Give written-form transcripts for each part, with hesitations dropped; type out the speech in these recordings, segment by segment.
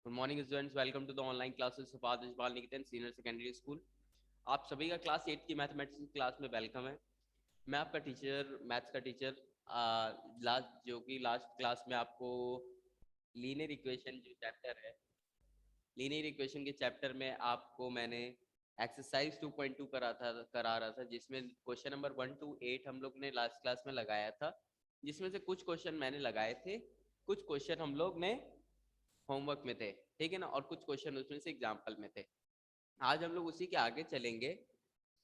Good morning students, welcome to the online classes of Adarsh Bal Niketan senior secondary school. आप सभी का class 8 की mathematics की क्लास में वेलकम है। मैं आपका टीचर, मैथ्स का टीचर, लास्ट क्लास में आपको लीनियर इक्वेशन जो चैप्टर है, लीनियर इक्वेशन के चैप्टर में आपको मैंने एक्सरसाइज 2.2 करा रहा था, जिसमें क्वेश्चन नंबर 1 to 8 हम लोग ने लास्ट क्लास में लगाया था, जिसमें से कुछ क्वेश्चन मैंने लगाए थे, कुछ क्वेश्चन हम लोग ने होमवर्क में थे, ठीक है ना, और कुछ क्वेश्चन उसमें से एग्जाम्पल में थे। आज हम लोग उसी के आगे चलेंगे।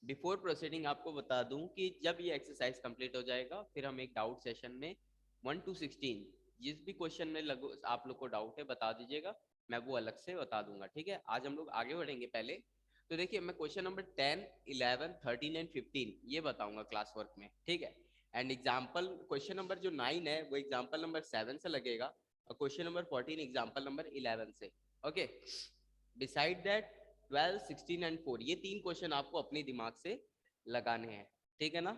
बिफोर प्रोसीडिंग आपको बता दूं कि जब ये एक्सरसाइज कंप्लीट हो जाएगा फिर हम एक डाउट सेशन में 1 to 16 जिस भी क्वेश्चन में आप लोग को डाउट है बता दीजिएगा, मैं वो अलग से बता दूंगा, ठीक है। आज हम लोग आगे बढ़ेंगे। पहले तो देखिए, मैं क्वेश्चन नंबर 10, 11, 13 एंड 15 ये बताऊंगा क्लास वर्क में, ठीक है। एंड एग्जाम्पल क्वेश्चन नंबर जो 9 है वो एग्जाम्पल नंबर 7 से लगेगा, और क्वेश्चन नंबर 14 एग्जाम्पल नंबर 11 से। ओके, बिसाइड दैट 12, 16 एंड 4 ये 3 क्वेश्चन आपको अपने दिमाग से लगाने हैं, ठीक है ना।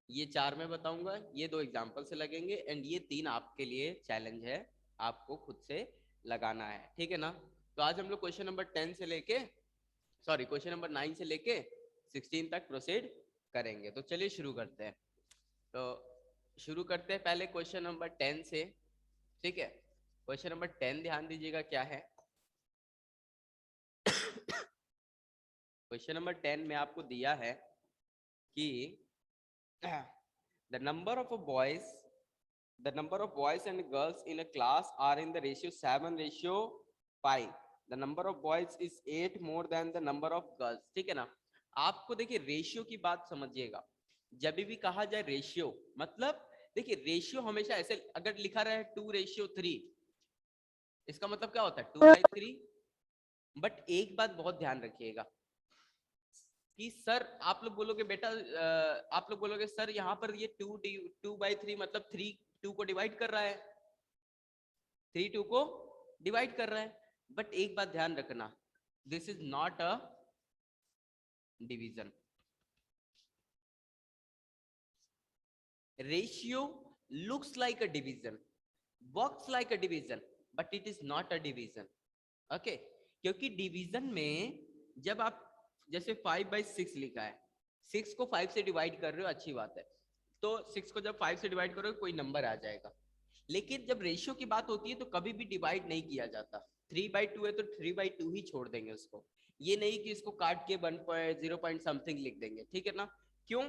ये 4 मैं बताऊंगा, ये 2 एग्जाम्पल से लगेंगे, एंड ये 3 आपके लिए चैलेंज है, आपको खुद से लगाना है, ठीक है ना। तो आज हम लोग क्वेश्चन नंबर 10 से लेके क्वेश्चन नंबर 9 से लेके 16 तक प्रोसीड करेंगे। तो चलिए शुरू करते हैं। तो शुरू करते हैं पहले क्वेश्चन नंबर 10 से, ठीक है। क्वेश्चन नंबर 10 ध्यान दीजिएगा क्या है। क्वेश्चन नंबर 10 में आपको दिया है कि the number of boys the number of boys and girls in a class are in the ratio 7:5. The number of boys is 8 more than the number of girls, ठीक है ना। आपको देखिए रेशियो की बात समझिएगा। जब भी कहा जाए रेशियो, मतलब देखिए रेशियो हमेशा ऐसे अगर लिखा रहे 2:3, इसका मतलब क्या होता है 2/3। बट एक बात बहुत ध्यान रखिएगा कि सर आप लोग बोलोगे बेटा, आप लोग बोलोगे सर यहाँ पर ये 2/3 मतलब 3 2 को डिवाइड कर रहा है, 3 2 को डिवाइड कर रहा है। बट एक बात ध्यान रखना, this is not a division. Ratio looks like a division, works like a division, but it is not a division. Okay, क्योंकि डिवीजन में जब आप जैसे 5/6 लिखा है, 6 को 5 से डिवाइड कर रहे हो, अच्छी बात है, तो 6 को जब 5 से डिवाइड करोगे कोई नंबर आ जाएगा। लेकिन जब रेशियो की बात होती है तो कभी भी डिवाइड नहीं किया जाता। 3/2 है तो 3/2 ही छोड़ देंगे उसको, ये नहीं कि इसको काट के 1.0 पॉइंट समथिंग लिख देंगे, ठीक है ना। क्यों?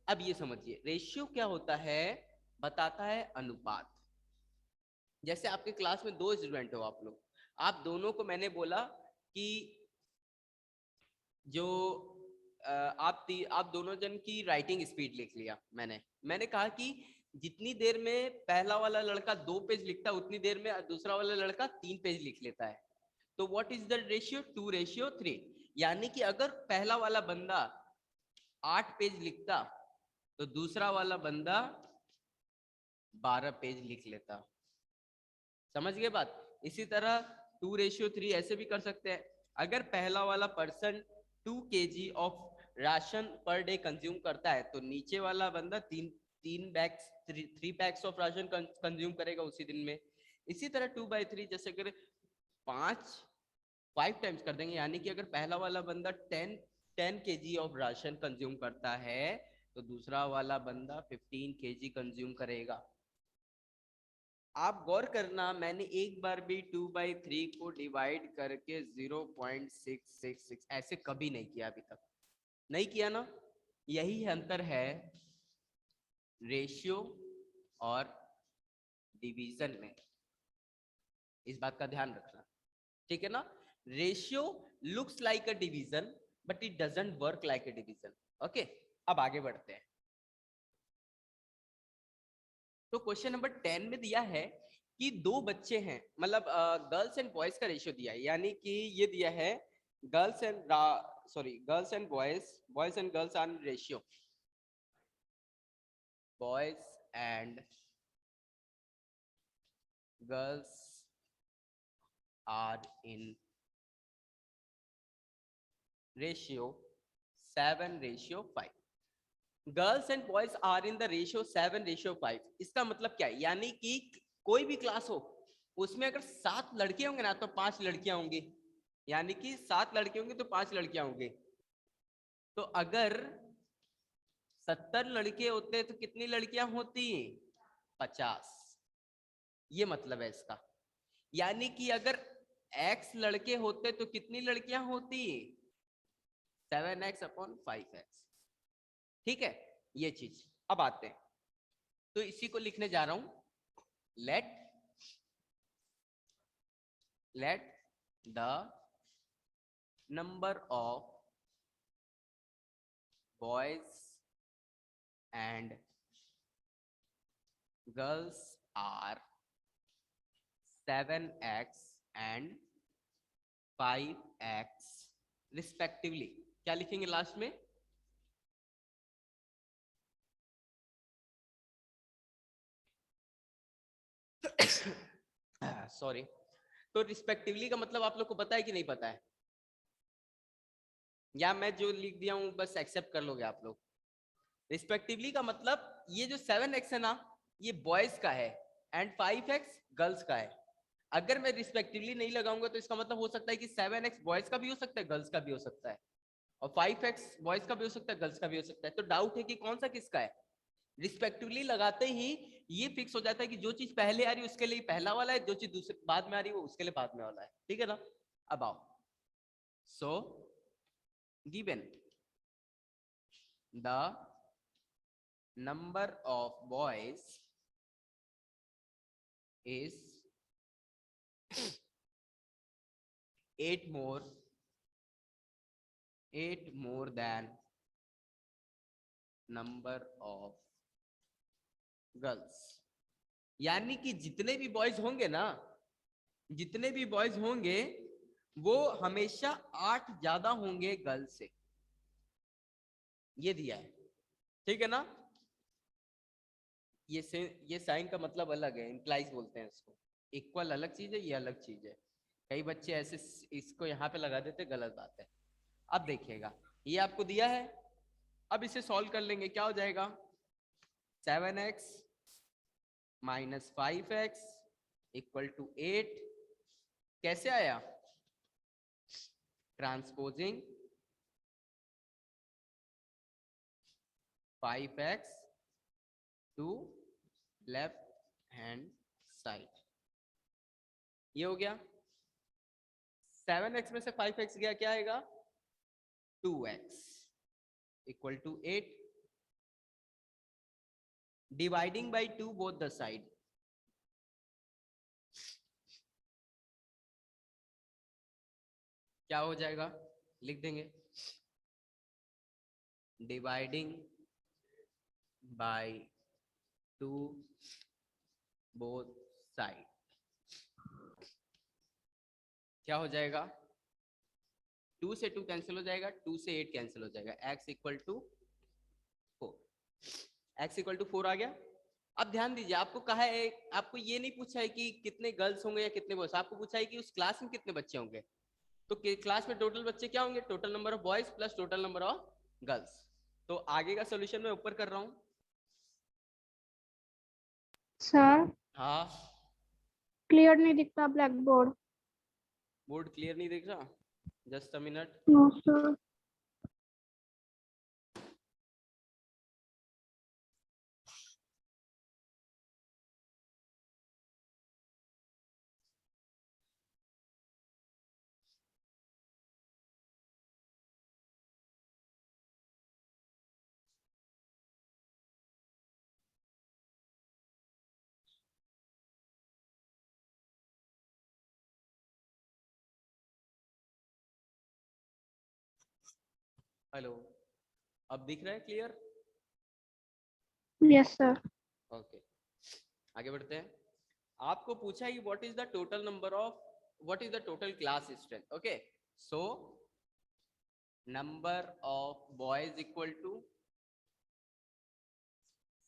अब ये समझिए, रेशियो क्या होता है, बताता है अनुपात। जैसे आपके क्लास में 2 स्टूडेंट हो आप लोग, आप दोनों को मैंने बोला कि जो आप दोनों जन की राइटिंग स्पीड लिख लिया। मैंने कहा कि जितनी देर में पहला वाला लड़का 2 पेज लिखता है उतनी देर में दूसरा वाला लड़का 3 पेज लिख लेता है। तो व्हाट इज द रेशियो? 2:3। यानी कि अगर पहला वाला बंदा 8 पेज लिखता तो दूसरा वाला बंदा 12 पेज लिख लेता। समझ गए बात? इसी तरह 2:3 ऐसे भी कर सकते हैं। अगर पहला वाला person 2 kg of ration per day consume करता है तो नीचे वाला बंदा 3 बैग्स ऑफ राशन कंज्यूम करेगा उसी दिन में। इसी तरह 2/3, जैसे अगर 5 टाइम्स कर देंगे, यानी कि अगर पहला वाला बंदा 10 kg ऑफ राशन कंज्यूम करता है तो दूसरा वाला बंदा 15 kg कंज्यूम करेगा। आप गौर करना, मैंने एक बार भी 2/3 को डिवाइड करके 0.666 ऐसे कभी नहीं किया, अभी तक नहीं किया ना। यही अंतर है रेशियो और डिवीजन में, इस बात का ध्यान रखना, ठीक है ना। Ratio looks like a division but it doesn't work like a division. Okay, अब आगे बढ़ते हैं। तो क्वेश्चन नंबर 10 में दिया है कि 2 बच्चे हैं, मतलब गर्ल्स एंड बॉयज का रेशियो दिया है, यानी कि ये दिया है girls and girls and boys and girls are ratio, boys and girls are in ratio 7:5। Girls and boys are in the ratio 7:5। इसका मतलब क्या है? यानी कि कोई भी क्लास हो उसमें अगर 7 लड़के होंगे ना तो 5 लड़कियां होंगी, यानी कि 7 लड़के होंगे तो 5 लड़कियां होंगी। तो अगर 70 लड़के होते तो कितनी लड़कियां होती? 50। ये मतलब है इसका, यानी कि अगर x लड़के होते तो कितनी लड़कियां होती? 7x/5x। ठीक है, ये चीज। अब आते हैं, तो इसी को लिखने जा रहा हूं। Let the number of boys and girls are 7x and 5x respectively. क्या लिखेंगे लास्ट में? सॉरी। तो रिस्पेक्टिवली का मतलब आप लोग को पता है कि नहीं पता है? या मैं जो लिख दिया हूं बस एक्सेप्ट कर लोगे आप लोग? रिस्पेक्टिवली का मतलब ये जो 7x है ना, ये बॉयज का है एंड 5x गर्ल्स का है। अगर मैं रिस्पेक्टिवली नहीं लगाऊंगा तो इसका मतलब हो सकता है कि 7x बॉयज का भी हो सकता है, गर्ल्स का भी हो सकता है, और 5x बॉयज का भी हो सकता है, गर्ल्स का भी हो सकता है। तो डाउट है कि कौन सा किसका है। रिस्पेक्टिवली लगाते ही ये फिक्स हो जाता है कि जो चीज पहले आ रही है उसके लिए पहला वाला है, जो चीज दूसरे बाद में आ रही है वो उसके लिए बाद में वाला है। ठीक है ना? अब आओ। So given the number of boys is 8 more than number of girls. यानी कि जितने भी बॉयज होंगे ना, जितने भी बॉयज होंगे वो हमेशा 8 ज्यादा होंगे गर्ल्स से। ये दिया है, ठीक है ना? ये साइन का मतलब अलग है, इंप्लाइज बोलते हैं इसको। इक्वल अलग चीज है, ये अलग चीज है। कई बच्चे ऐसे इसको यहाँ पे लगा देते, गलत बात है। अब देखिएगा, ये आपको दिया है, अब इसे सॉल्व कर लेंगे। क्या हो जाएगा? 7x minus 5x equal to 8। कैसे आया? Transposing 5x to left hand side. ये हो गया। 7x में से 5x गया, क्या आएगा? 2x equal to 8। Dividing by 2 both the side. क्या हो जाएगा? लिख देंगे डिवाइडिंग बाय 2 बोथ साइड। क्या हो जाएगा? 2 से 2 कैंसिल हो जाएगा, 2 से 8 कैंसिल हो जाएगा। x equal to 4। x equal to 4 आ गया। अब ध्यान दीजिए, आपको कहा है, आपको ये नहीं पूछा है कि कितने गर्ल्स होंगे या कितने बॉयज, आपको पूछा है कि उस क्लास में कितने बच्चे होंगे। तो क्लास में टोटल बच्चे क्या होंगे? Total number of boys plus total number of girls. तो आगे का सोल्यूशन मैं ऊपर कर रहा हूँ। सर हाँ, क्लियर नहीं दिखता ब्लैक बोर्ड। बोर्ड क्लियर नहीं दिख रहा? Just a minute. No sir. Hello, अब दिख रहा है क्लियर? Yes sir. ओके, आगे बढ़ते हैं। आपको पूछा है what is the total number of, what is the total class strength. Okay, so number of boys equal to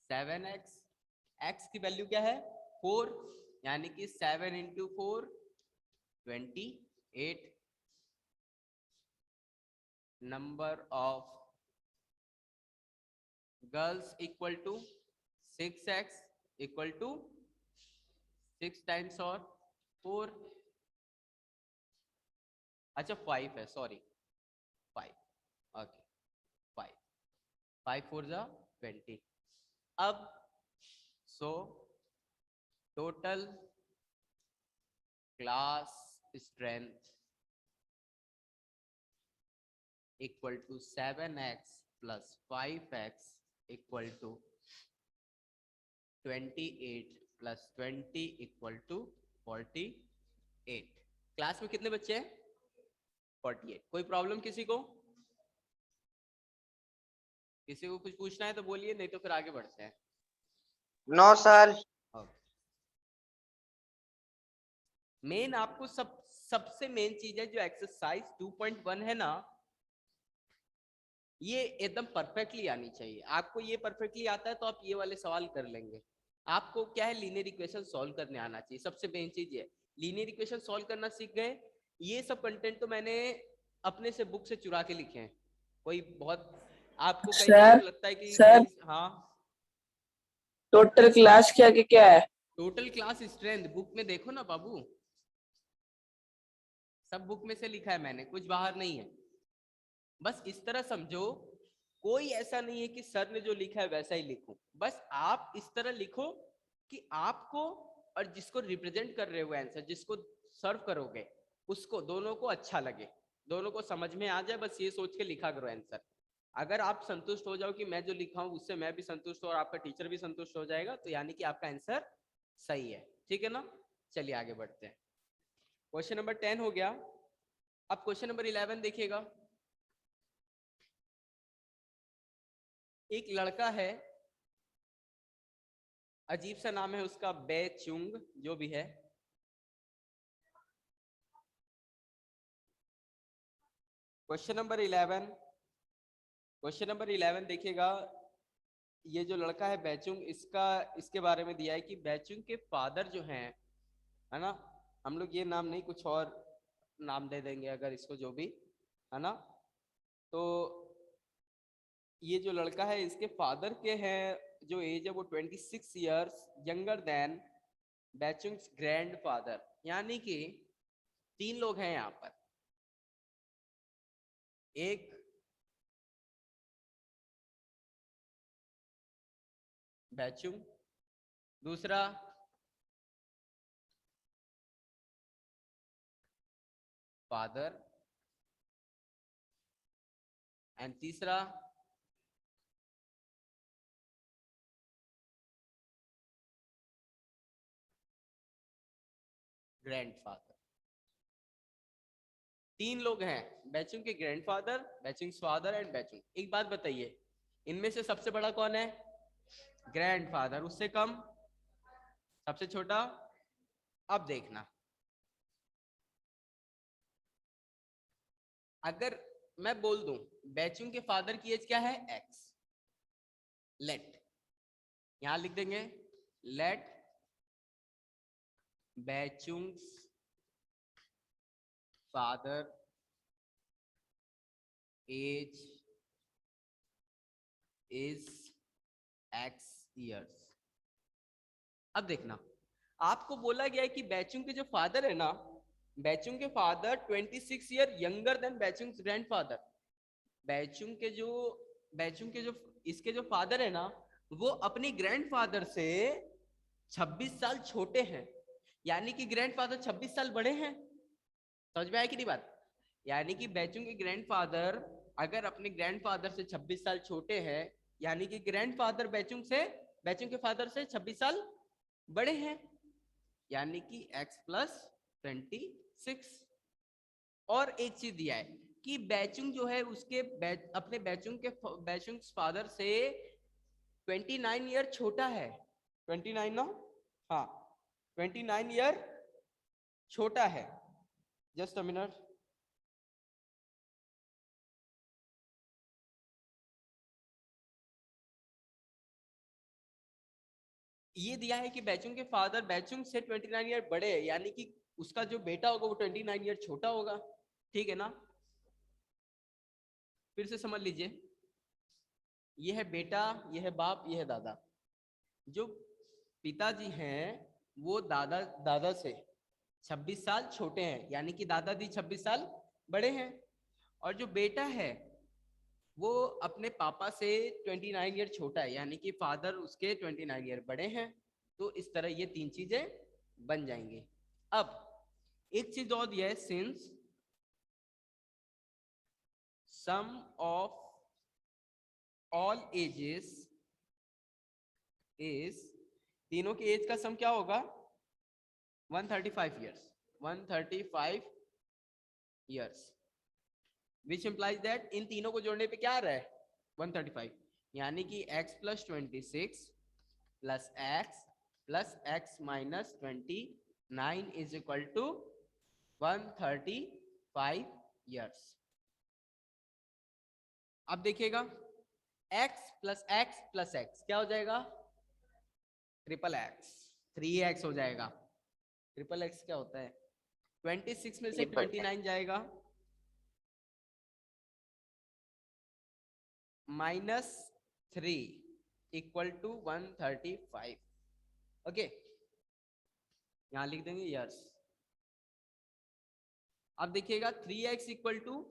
7x। x की वैल्यू क्या है? 4, यानी कि 7 into 4 28। Number of girls equal to 6x equal to 6 times और 4, अच्छा 5 है, sorry 5, okay 5, 5 4 जा 20। अब so total class strength equal to 7x plus 5x equal to 28 plus 20 equal to 48। क्लास में कितने बच्चे हैं? 48। कोई प्रॉब्लम किसी को? किसी को कुछ पूछना है तो बोलिए, नहीं तो फिर आगे बढ़ते हैं। No sir. मेन आपको सबसे मेन चीज है जो एक्सरसाइज 2.1 है ना, ये एकदम परफेक्टली आनी चाहिए। आपको ये परफेक्टली आता है तो आप ये वाले सवाल कर लेंगे। आपको क्या है, लीनियर इक्वेशन सॉल्व करने आना चाहिए, सबसे मेन चीज है। लीनियर इक्वेशन सॉल्व करना सीख गए। ये सब कंटेंट तो मैंने अपने से बुक से चुरा के लिखे हैं। कोई बहुत आपको कहीं ना कहीं लगता है कि सर, हाँ, टोटल क्लास क्या है? टोटल क्लास स्ट्रेंथ बुक में देखो ना बाबू, सब बुक में से लिखा है मैंने, कुछ बाहर नहीं है। बस इस तरह समझो, कोई ऐसा नहीं है कि सर ने जो लिखा है वैसा ही लिखो। बस आप इस तरह लिखो कि आपको और जिसको रिप्रेजेंट कर रहे हो आंसर, जिसको सर्व करोगे, उसको दोनों को अच्छा लगे, दोनों को समझ में आ जाए। बस ये सोच के लिखा करो आंसर। अगर आप संतुष्ट हो जाओ कि मैं जो लिखा हूं उससे मैं भी संतुष्ट हूं और आपका टीचर भी संतुष्ट हो जाएगा, तो यानी कि आपका आंसर सही है। ठीक है ना? चलिए आगे बढ़ते हैं। क्वेश्चन नंबर 10 हो गया। अब क्वेश्चन नंबर 11 देखिएगा। एक लड़का है, अजीब सा नाम है उसका, बेचुंग, जो भी है। क्वेश्चन नंबर 11, क्वेश्चन नंबर 11 देखिएगा। ये जो लड़का है बेचुंग, इसके बारे में दिया है कि बेचुंग के फादर जो हैं, है ना, हम लोग ये नाम नहीं कुछ और नाम दे देंगे अगर इसको, जो भी है ना। तो ये जो लड़का है, इसके फादर के हैं जो एज है वो 26 ईयर्स यंगर देन बेचुंग्स ग्रैंडफादर। यानी कि 3 लोग हैं यहाँ पर। एक बेचुंग, दूसरा फादर, एंड तीसरा ग्रैंडफादर। 3 लोग हैं, बेचुंग के ग्रैंडफादर, बेचुंग्स फादर एंड बेचुंग। एक बात बताइए, इनमें से सबसे बड़ा कौन है? ग्रैंडफादर। उससे कम सबसे छोटा? अब देखना, अगर मैं बोल दूं बेचुंग के फादर की एज क्या है? एक्स, लेट, यहां लिख देंगे, let Bechung's father age is X years. अब देखना, आपको बोला गया है कि बेचुंग के जो फादर है ना, बेचुंग के father 26 year younger than Bechung grandfather. Bechung के जो इसके जो फादर है ना, वो अपने ग्रैंडफादर से 26 साल छोटे हैं। यानी कि ग्रैंडफादर 26 साल बड़े हैं। समझ में आया कि नहीं बात? यानी कि बेचुंग के ग्रैंडफादर अगर अपने ग्रैंडफादर से 26 साल छोटे हैं, यानी कि ग्रैंडफादर बेचुंग के फादर से 26 साल बड़े हैं, यानी कि x प्लस 26। और एक चीज दिया है कि बेचुंग जो है उसके अपने बेचुंग फादर से 29 ईयर छोटा है। 29 ना, हाँ 29 ईयर छोटा है। जस्ट अ मिनट, ये दिया है कि बेचुंग के फादर बेचुंग से 29 ईयर बड़े है, यानी कि उसका जो बेटा होगा वो 29 ईयर छोटा होगा। ठीक है ना? फिर से समझ लीजिए, ये है बेटा, ये है बाप, ये है दादा। जो पिताजी हैं वो दादा से 26 साल छोटे हैं, यानी कि दादाजी 26 साल बड़े हैं, और जो बेटा है वो अपने पापा से 29 ईयर छोटा है, यानी कि फादर उसके 29 ईयर बड़े हैं। तो इस तरह ये तीन चीजें बन जाएंगे। अब एक चीज और दिया है, since sum of all ages is, तीनों की एज का सम क्या होगा? 135 years, 135 years, which implies that इन तीनों को जोड़ने पे क्या आ रहा है? 135, यानी कि x plus 26 plus x minus 29 is equal to 135 years. अब देखिएगा, x प्लस x क्या हो जाएगा? ट्रिपल x, 3x हो जाएगा। ट्रिपल x क्या होता है? 26 में से 29 जाएगा, -3 इक्वल टू 135। ओके, यहां लिख देंगे यस। अब देखिएगा 3x equal to,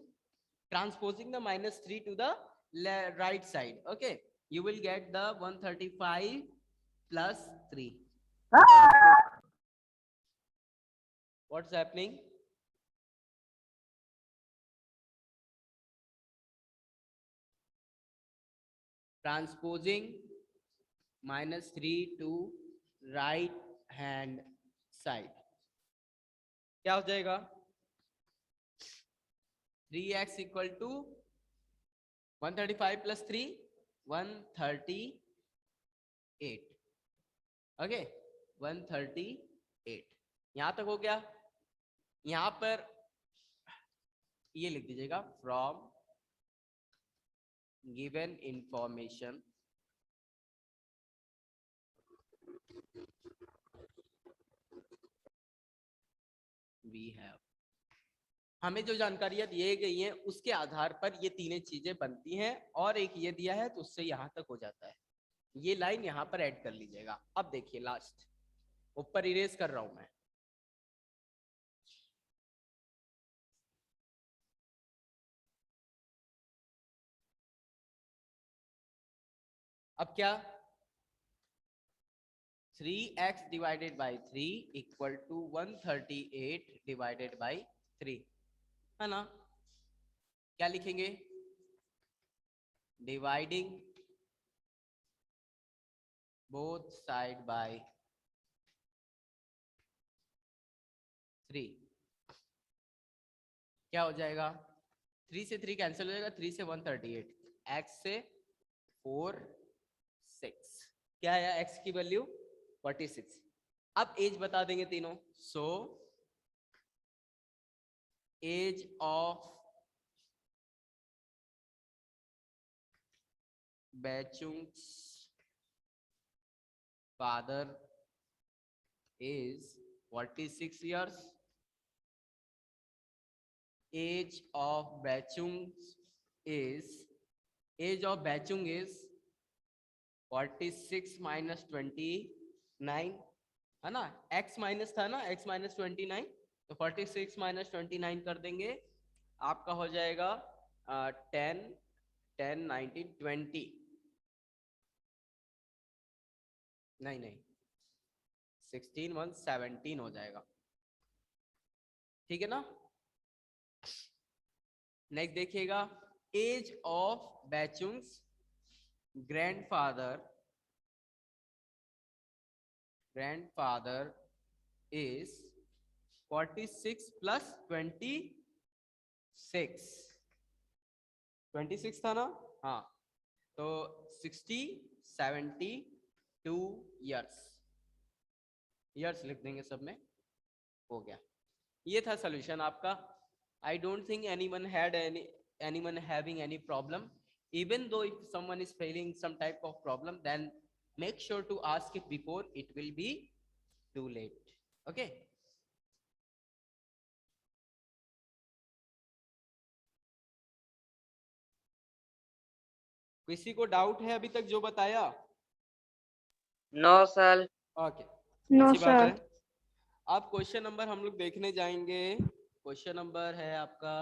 transposing the -3 to the right side, okay, you will get the 135 plus 3. What's happening? Transposing -3 to right hand side, क्या हो जाएगा? 3x equal to 135 plus 3, 138, okay, 138। यहां तक हो गया। यहां पर ये लिख दीजिएगा, from given information we have, हमें जो जानकारियां दिए गई हैं उसके आधार पर ये तीनों चीजें बनती हैं, और एक ये दिया है तो उससे यहां तक हो जाता है। ये लाइन यहां पर ऐड कर लीजिएगा। अब देखिए लास्ट, ऊपर इरेज कर रहा हूं मैं, अब क्या? 3x divided by 3 equal to 138 divided by 3, है ना? क्या लिखेंगे? डिवाइडिंग बोथ साइड बाय 3, क्या हो जाएगा? 3 से 3 कैंसिल हो जाएगा, 3 से 138, x से 4 6, क्या है x की वैल्यू? 46। अब एज बता देंगे तीनों। So age of Bachung's father is 46 years. Age of Bachung is 46 minus 29, है ना? x माइनस था ना, x माइनस 29, तो 46 माइनस 29 कर देंगे, आपका हो जाएगा 10 10 19 20, नहीं 16 1 17 हो जाएगा, ठीक है ना? नेक्स्ट देखिएगा, age of Bachung's grandfather is 46 plus 26, 26 था ना? हाँ, तो 60 72 ईयर्स लिख देंगे सब में, हो गया। ये था सॉल्यूशन आपका। I don't think anyone having any problem. Even though if someone is facing some type of problem, then make sure to ask it before it will be too late. Okay. किसी को doubt है अभी तक जो बताया? No, sir. Okay, No, अच्छी बात sir. है। अब क्वेश्चन नंबर हम लोग देखने जाएंगे। क्वेश्चन नंबर है आपका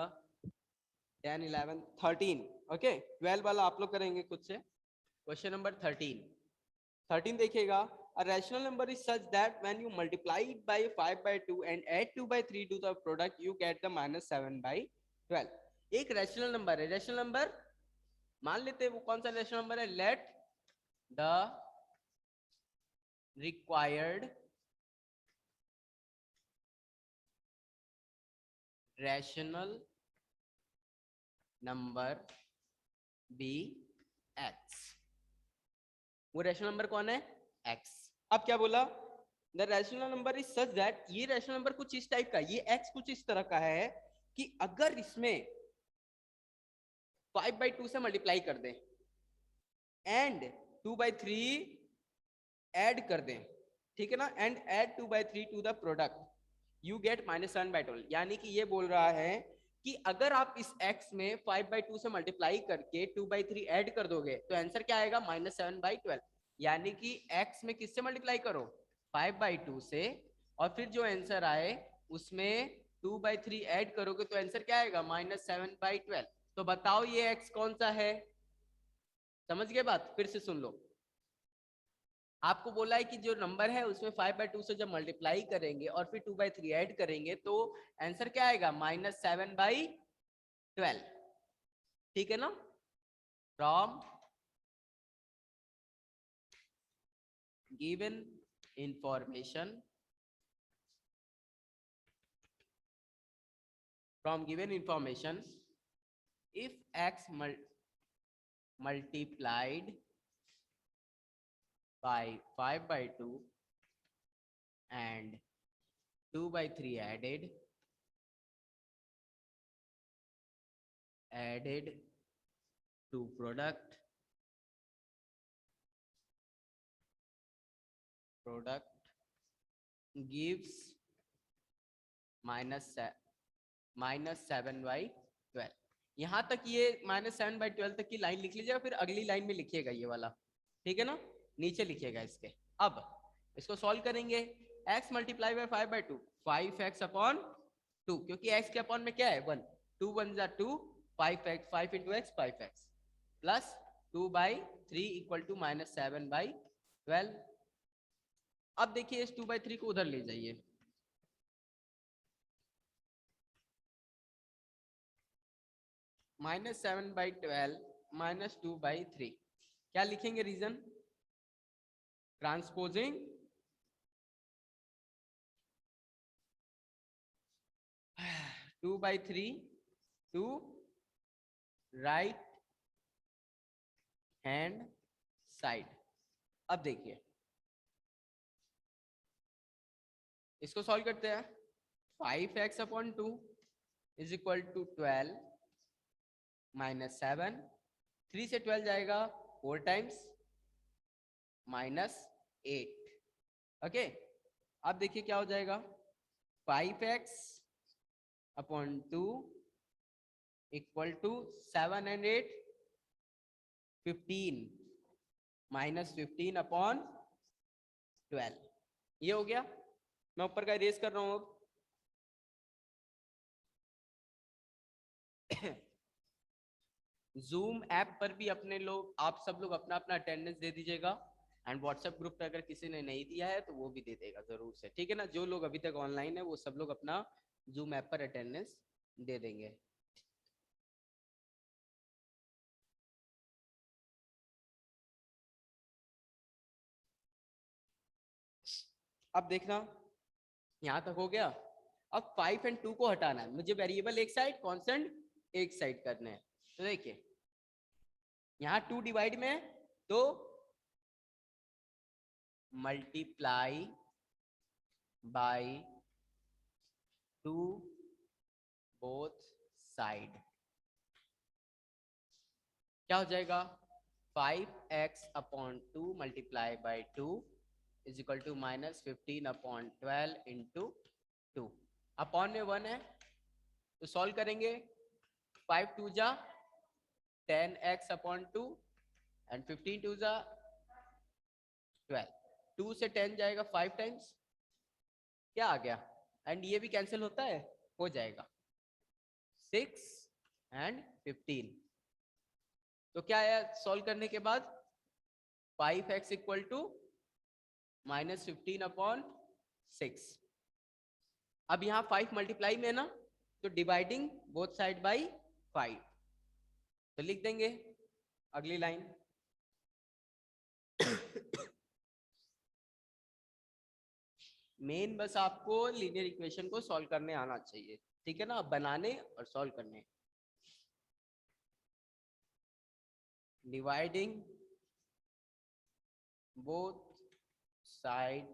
10, 11, 13। ओके, 12 वाला आप लोग करेंगे खुद से। क्वेश्चन नंबर 13 देखिएगा। A rational number is such that when you multiply it by 5/2 and add 2/3 to the product, you get the -7/12। एक रैशनल नंबर है। रैशनल नंबर मान लेते हैं वो कौन सा रैशनल नंबर है? Let the required rational number be x. वो रैशनल नंबर कौन है? एक्स। अब क्या बोला? The rational number is such that, ये रैशनल नंबर कुछ इस टाइप का, ये एक्स कुछ इस तरह का है कि अगर इसमें 5/2 से मल्टीप्लाई कर दें एंड 2/3 ऐड कर दें, ठीक है ना, and add 2/3 to the product, you get -7/12। यानी कि ये बोल रहा है कि अगर आप इस x में 5/2 से मल्टीप्लाई करके 2/3 ऐड कर दोगे तो आंसर क्या आएगा? -7/12। यानी कि x में किससे मल्टीप्लाई करो? 5/2 से, और फिर जो आंसर आए उसमें 2/3 ऐड करोगे तो आंसर क्या आएगा? -7/12। तो बताओ ये x कौन सा है? समझ गए बात? फिर से सुन लो। आपको बोला है कि जो नंबर है उसमें 5/2 से जब मल्टीप्लाई करेंगे और फिर 2/3 ऐड करेंगे तो आंसर क्या आएगा? -7/12। ठीक है ना? From given information, if x multiplied by 5/2 and 2/3 added to product gives -7/12। यहां तक ये -7/12 तक की लाइन लिख लीजिएगा, फिर अगली लाइन में लिखिएगा ये वाला, ठीक है ना, नीचे लिखिएगा इसके। अब इसको सॉल्व करेंगे। x multiply by 5/2, 5x upon 2, क्योंकि x के अपॉन में क्या है? 1, 2 1 जा 2, 5x, 5 into x 5x plus 2/3 equal to -7/12। अब देखिए इस 2/3 को उधर ले जाइए, -7/12 -2/3, क्या लिखेंगे? Reason transposing 2/3 to right hand side. अब देखिए इसको सॉल्व करते हैं। 5x upon 2 is equal to 12 -7, 3 से 12 जाएगा 4 टाइम्स -8। ओके, अब देखिए क्या हो जाएगा? 5x upon 2 equal to 7 and 8 15 -15 upon 12। ये हो गया। मैं ऊपर का इरेज कर रहा हूं अब। जूम ऐप पर भी अपने लोग, आप सब लोग अपना अपना अटेंडेंस दे दीजिएगा, एंड व्हाट्सएप ग्रुप पे अगर किसी ने नहीं दिया है तो वो भी दे देगा जरूर से, ठीक है ना। जो लोग अभी तक ऑनलाइन है वो सब लोग अपना जूम ऐप पर अटेंडेंस दे देंगे। अब देखना यहां तक हो गया। अब 5 and 2 को हटाना है मुझे, वेरिएबल एक साइड, कांस्टेंट एक साइड करने हैं। तो देखिए यहाँ 2 डिवाइड में है तो मल्टीप्लाई बाय 2 बोथ साइड, क्या हो जाएगा? 5x upon 2 multiply by 2 is equal to -15 upon 12 into 2। Upon में 1 है तो सॉल्व करेंगे। 5 2 जा 10x अपॉन 2 एंड 15 2 जा 12। 2 से 10 जाएगा 5 टाइम्स क्या आ गया, एंड ये भी कैंसिल होता है, हो जाएगा 6 एंड 15। तो क्या आया सॉल्व करने के बाद, 5x इक्वल टू -15/6। अब यहाँ 5 मल्टीप्लाई में ना, तो डिवाइडिंग बोथ साइड बाई 5, तो लिख देंगे अगली लाइन। मेन बस आपको लीनियर इक्वेशन को सॉल्व करने आना चाहिए, ठीक है ना, बनाने और सॉल्व करने। Dividing both side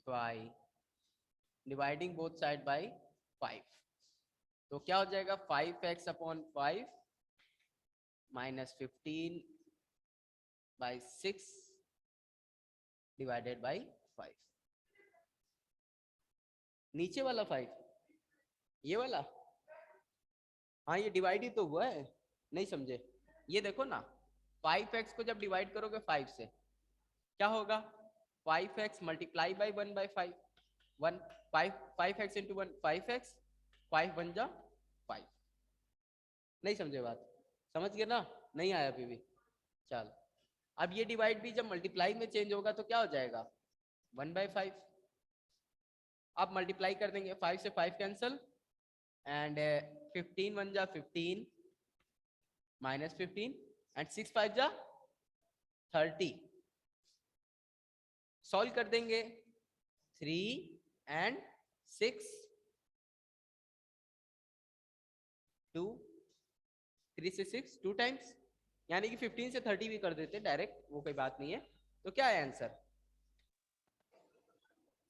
by, dividing both side by 5, तो क्या हो जाएगा 5x/5 -15/6 डिवाइडेड बाई 5। नीचे वाला 5, ये वाला, हाँ ये डिवाइड ही तो हुआ है, नहीं समझे, ये देखो ना 5x को जब डिवाइड करोगे 5 से क्या होगा, 5x multiply by 1/5, 5x into 1 5x, 5 1 जा 5। नहीं समझे बात, समझ गए ना, नहीं आया अभी भी, चल। अब ये डिवाइड भी जब मल्टीप्लाई में चेंज होगा तो क्या हो जाएगा 1/5। आप मल्टीप्लाई कर देंगे, 5 से 5 कैंसल, एंड 15 1 जा 15 -15 एंड 6 5 जा 30। सॉल्व कर देंगे 3 एंड 6 2, 3 से 6 2 टाइम्स, यानी कि 15 से 30 भी कर देते डायरेक्ट, वो कोई बात नहीं है। तो क्या है आंसर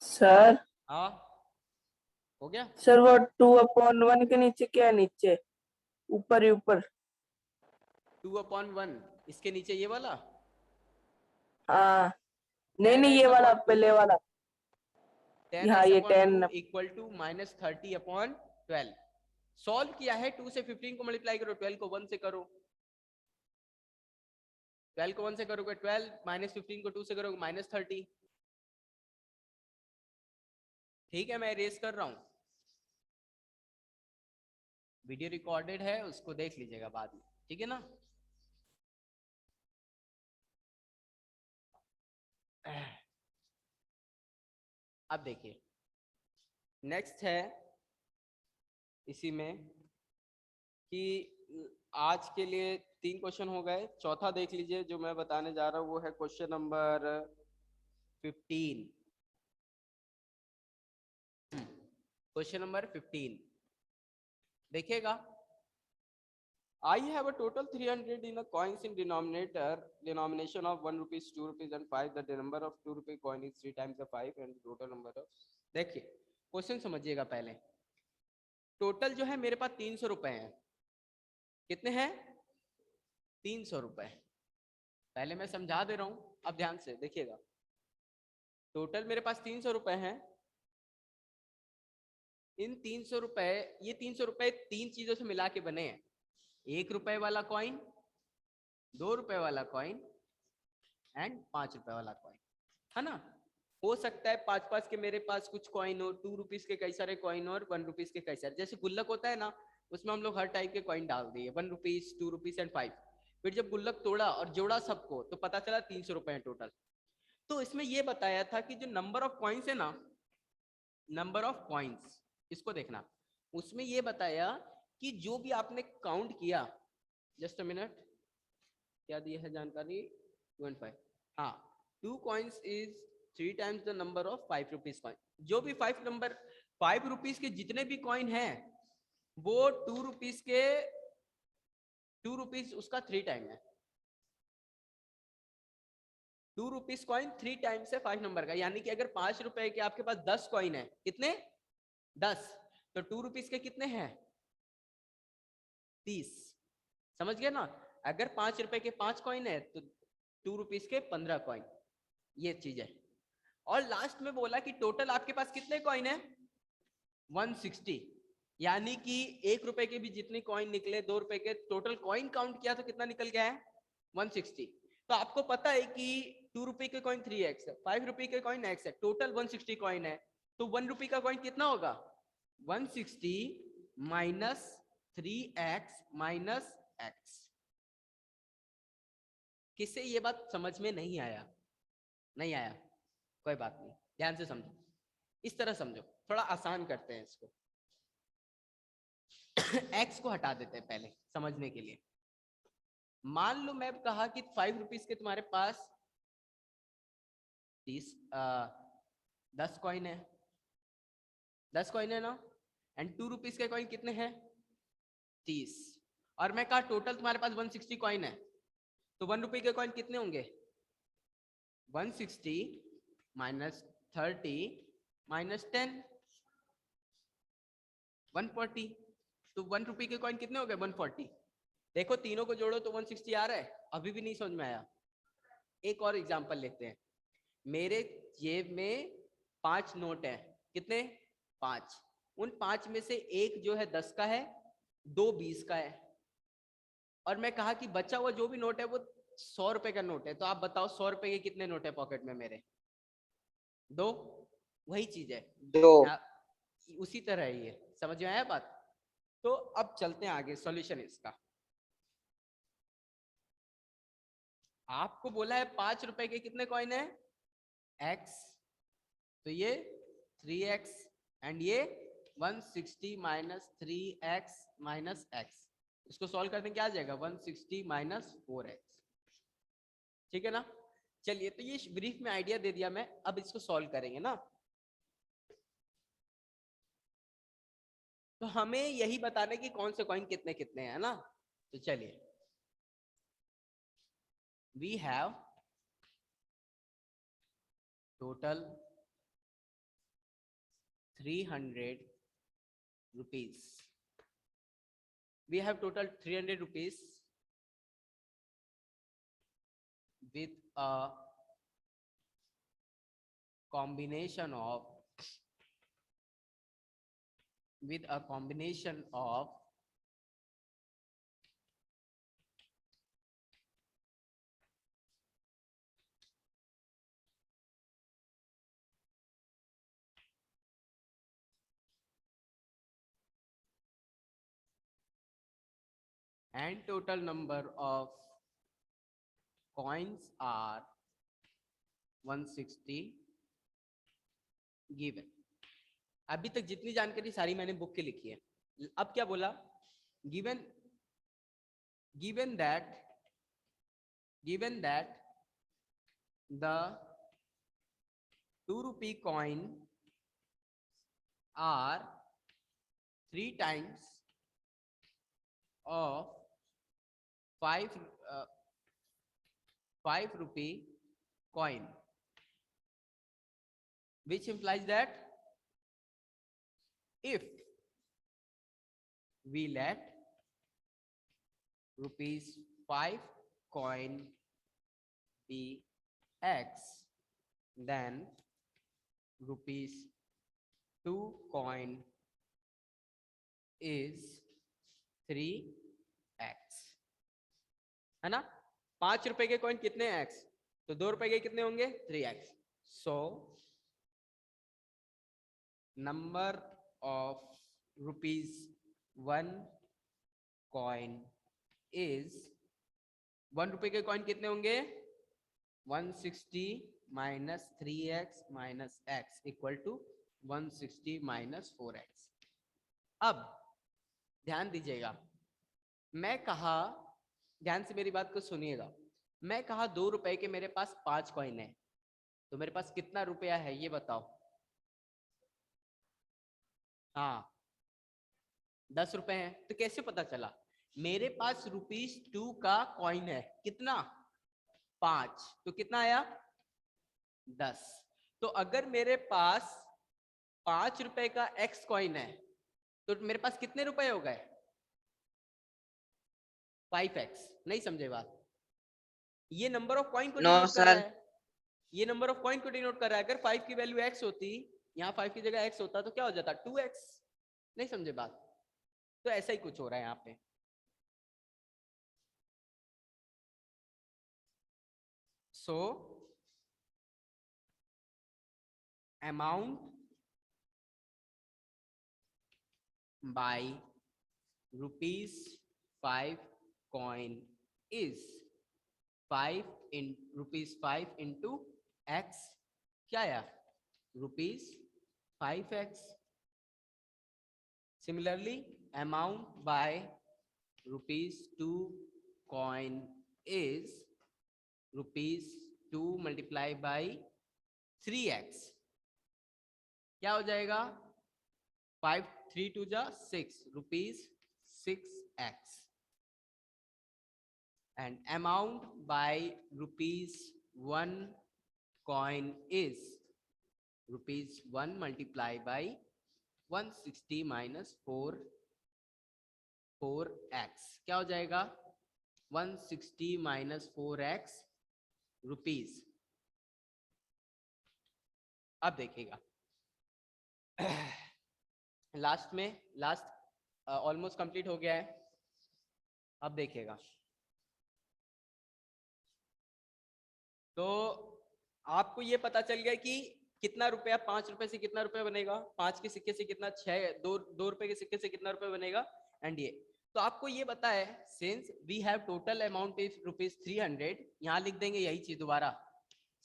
सर? हाँ हो गया। सर वो 2/1 के नीचे क्या है, नीचे ऊपर ही ऊपर? 2/1 इसके नीचे ये वाला, हाँ नहीं नहीं, ये वाला पहले वाला, 10x हाँ ये अपॉन 10। 2 equal to -30/12। सॉल्व किया है, 2 से 15 को मल्टीप्लाई करो, 12 को 1 से करो, 12 को 1 से करोगे 12, -15 को 2 से करोगे -30। ठीक है, मैं इरेज कर रहा हूं, वीडियो रिकॉर्डेड है, उसको देख लीजिएगा बाद में, ठीक है ना। अब देखिए नेक्स्ट है इसी में कि आज के लिए 3 क्वेश्चन हो गए, चौथा देख लीजिए जो मैं बताने जा रहा हूं, वो है क्वेश्चन नंबर 15। क्वेश्चन नंबर 15 देखिएगा। I have a total 300 in a coins in denomination of 1 rupees, 2 rupees and 5. The number of 2 rupee coin is 3 times the 5 and total number of, देखिए क्वेश्चन समझिएगा पहले। टोटल जो है मेरे पास 300 रुपए हैं, कितने हैं 300 रुपए। पहले मैं समझा दे रहा हूं, अब ध्यान से देखिएगा। टोटल मेरे पास 300 रुपए हैं, इन 300 रुपए, ये 300 रुपए 3 चीजों से मिला के बने हैं, 1 रुपए वाला कॉइन, 2 रुपए वाला कॉइन एंड 5 रुपए वाला कॉइन, है ना। हो सकता है 5-5 के मेरे पास कुछ कॉइन हो, 2 रुपीज के कई सारे कॉइन और 1 रुपीज के कई सारे, जैसे गुल्लक होता है ना, उसमें हम लोग हर टाइप के कॉइन डाल दिए, 1 रुपीज, 2 रुपीज एंड 5। फिर जब गुल्लक तोड़ा और जोड़ा सबको तो पता चला 300 रुपए हैं टोटल। तो इसमें यह बताया था कि जो नंबर ऑफ कॉइन्स है ना, नंबर ऑफ कॉइन्स, इसको देखना, उसमें यह बताया कि जो भी आपने काउंट किया, जस्ट अ मिनट, क्या दिया है जानकारी, 2 and 5, हाँ 2 coins is 3 times the number of 5 rupees coin। जो भी 5 रुपीज के जितने भी कॉइन हैं वो 2 रुपीज के 2 रुपीज उसका 3 टाइम है। 2 रुपीज कॉइन 3 टाइम्स है 5 नंबर का, यानी कि अगर 5 रुपए के आपके पास 10 कॉइन है, कितने 10, तो 2 रुपीज के कितने हैं 30, समझ गए ना। अगर 5 रुपए के 5 कॉइन है तो 2 रुपीज के 15 कॉइन, ये चीज है। और लास्ट में बोला कि टोटल आपके पास कितने कॉइन है 160, यानी कि 1 रुपए के भी जितने कॉइन निकले, 2 रुपए के, टोटल कॉइन काउंट किया तो कितना निकल गया है 160। तो आपको पता है कि 2 रुपए के कॉइन 3x है, 5 रुपए के कॉइन x है, टोटल 160 कॉइन है। तो 1 रुपये का कॉइन कितना होगा? 160 माइनस 3x माइनस x। किससे ये बात समझ में नहीं आया? नहीं आया, कोई बात नहीं, ध्यान से समझो, इस तरह समझो, थोड़ा आसान करते हैं इसको। x को हटा देते हैं पहले समझने के लिए। मान लो मैं कहा कि 5 रुपीज के तुम्हारे पास 10 कॉइन है, 10 कॉइन है ना, एंड 2 रुपीज के कॉइन कितने हैं? 30। और मैं कहा टोटल तुम्हारे पास 160 कॉइन है, तो 1 रुपये के कॉइन कितने होंगे? 160 माइनस 30 माइनस 10, 140। तो 1 रुपये के कॉइन कितने हो गए? 140। देखो तीनों को जोड़ो तो 160 आ रहा है, अभी भी नहीं समझ में आया। एक और एग्जांपल लेते हैं। मेरे जेब में 5 नोट है, कितने? 5। उन 5 में से एक जो है 10 का है, 2 20 का है, और मैं कहा कि बचा हुआ जो भी नोट है वो 100 रुपए का नोट है। तो आप बताओ 100 रुपए के कितने नोट है पॉकेट में मेरे? 2। वही चीज है, 2। उसी तरह है ये, समझ में आया बात? तो अब चलते हैं आगे, सॉल्यूशन इसका। आपको बोला है 5 रुपए के कितने कॉइन है? x, तो ये 3x, एंड ये 160 माइनस 3x माइनस x। इसको सॉल्व करते क्या आ जाएगा? 160 माइनस 4x। ठीक है ना? चलिए, तो ये ब्रीफ में आइडिया दे दिया मैं, अब इसको सॉल्व करेंगे ना। तो हमें यही बताना है कि कौन से कॉइन कितने कितने हैं ना। तो चलिए, we have total 300 rupees. We have total 300 rupees with a combination of and total number of coins are 160 given. अभी तक जितनी जानकारी सारी मैंने बुक के लिखी है। अब क्या बोला? given that the 2 rupee coin are 3 times of 5 rupee coin, which implies that if we let ₹5 coin be x, then ₹2 coin is 3x, है ना? 5 रुपए के कॉइन कितने x? तो 2 रुपए के कितने होंगे? 3x. So number of ₹1 coin is, 1 रुपए के कॉइन कितने होंगे? 160 minus 3x minus x equal to 160 minus 4x. अब ध्यान दीजिएगा, मैं कहा, ध्यान से मेरी बात को सुनिएगा, मैं कहा 2 रुपए के मेरे पास 5 कॉइन है, तो मेरे पास कितना रुपया है ये बताओ? हाँ, 10 रुपए हैं। तो कैसे पता चला? मेरे पास ₹2 का कॉइन है, कितना? 5, तो कितना आया? 10. तो अगर मेरे पास 5 रुपए का x कॉइन है, तो मेरे पास कितने रुपए हो गए? 5x. नहीं समझे बात? ये नंबर ऑफ कॉइन को डिनोट कर रहा है, ये नंबर ऑफ कॉइन को डिनोट कर रहा है। अगर 5 की वैल्यू x होती, यहाँ 5 की जगह x होता, तो क्या हो जाता? 2x. नहीं समझे बात? तो ऐसा ही कुछ हो रहा है यहाँ पे। So amount by ₹5 coin is 5 in ₹5 into x, क्या आया ₹5x. Similarly, amount by ₹2 coin is ₹2 multiplied by 3x. क्या हो जाएगा 5 3 2 जा 6 ₹6x. And amount by ₹1 coin is ₹1 multiplied by 160 minus 4x. क्या हो जाएगा 160 minus 4x रुपीज. अब देखिएगा लास्ट ऑलमोस्ट कंप्लीट हो गया है. अब देखिएगा तो आपको ये पता चल गया कि कितना रुपया 5 रुपए से कितना रुपया बनेगा, 5 के सिक्के से कितना, 2 रुपए के सिक्के से कितना रुपया बनेगा. एंड ये तो आपको ये पता है since we have total amount is ₹300, यहाँ लिख देंगे यही चीज दोबारा.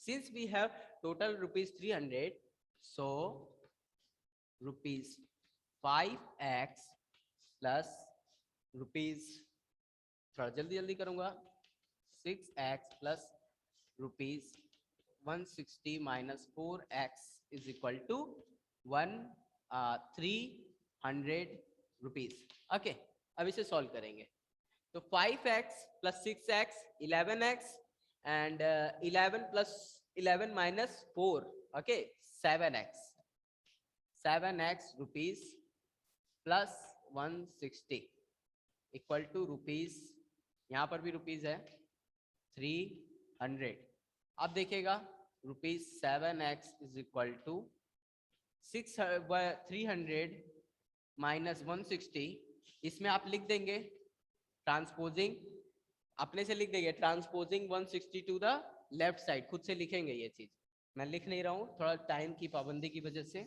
Since we have total ₹300 so ₹5x plus थोड़ा जल्दी करूंगा 6x plus ₹160 minus 4x is equal to 300 rupees. Okay, अब इसे सॉल्व करेंगे तो 5x plus 6x 11x and 11 plus 11 minus 4 okay 7x rupees plus 160 equal to rupees, यहाँ पर भी रुपीज है 300. अब देखिएगा ₹7x is equal to 300 minus 160. इसमें आप लिख देंगे ट्रांसपोजिंग, अपने से लिख देंगे transposing 160 to the left side. खुद से लिखेंगे ये चीज, मैं लिख नहीं रहा हूँ थोड़ा टाइम की पाबंदी की वजह से.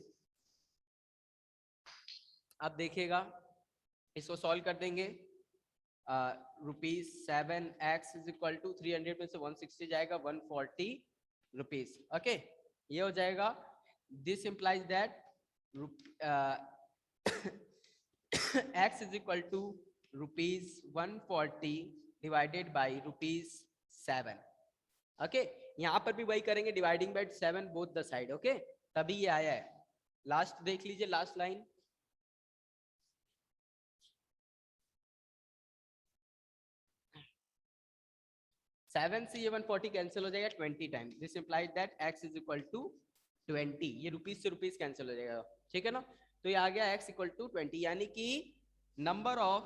अब देखिएगा इसको सॉल्व कर देंगे. ₹7x is equal to 300 में से 160 जाएगा 140 रुपीज. ओके, ये हो जाएगा. This implies that x is equal to ₹140 divided by ₹7. Okay, यहाँ पर भी वही करेंगे dividing by 7 both the side. Okay, तभी ये आया है. लास्ट देख लीजिए, लास्ट लाइन 7 से ये 140 कैंसिल हो जाएगा 20 time. This implies that x is equal to 20. ये रुपीज से रुपीज कैंसिल हो जाएगा, ठीक है ना. तो ये आ गया x इक्वल टू 20, यानी कि number of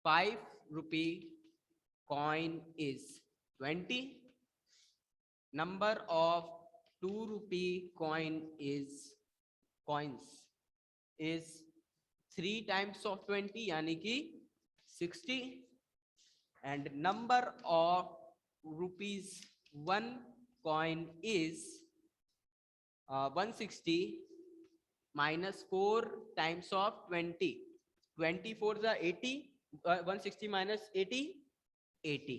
5 rupee coin is 20. Number of 2 rupee coin is 3 times of 20 यानी कि 60. and number of ₹1 coin is 160 minus 4 times of 20. 24 is 80. 160 minus 80 80.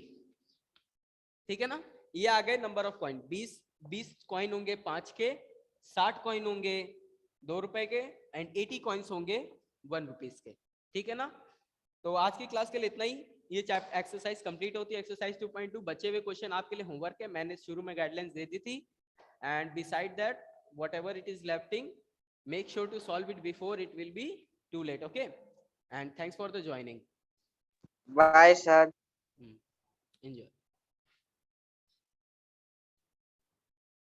ठीक है ना. ये आ गए नंबर ऑफ कॉइन. 20 कॉइन होंगे 5 के, 60 कॉइन होंगे 2 रुपए के एंड 80 कॉइन्स होंगे 1 रुपीज के. ठीक है ना. तो आज की क्लास के लिए इतना ही. ये चैप्टर एक्सरसाइज कंप्लीट होती है. एक्सरसाइज 2.2 बचे हुए क्वेश्चन आपके लिए होमवर्क है. मैंने शुरू में गाइडलाइंस दे दी थी. And beside that whatever it is lefting make sure to solve it before it will be too late. Okay, and thanks for the joining. Bye, sir. Enjoy.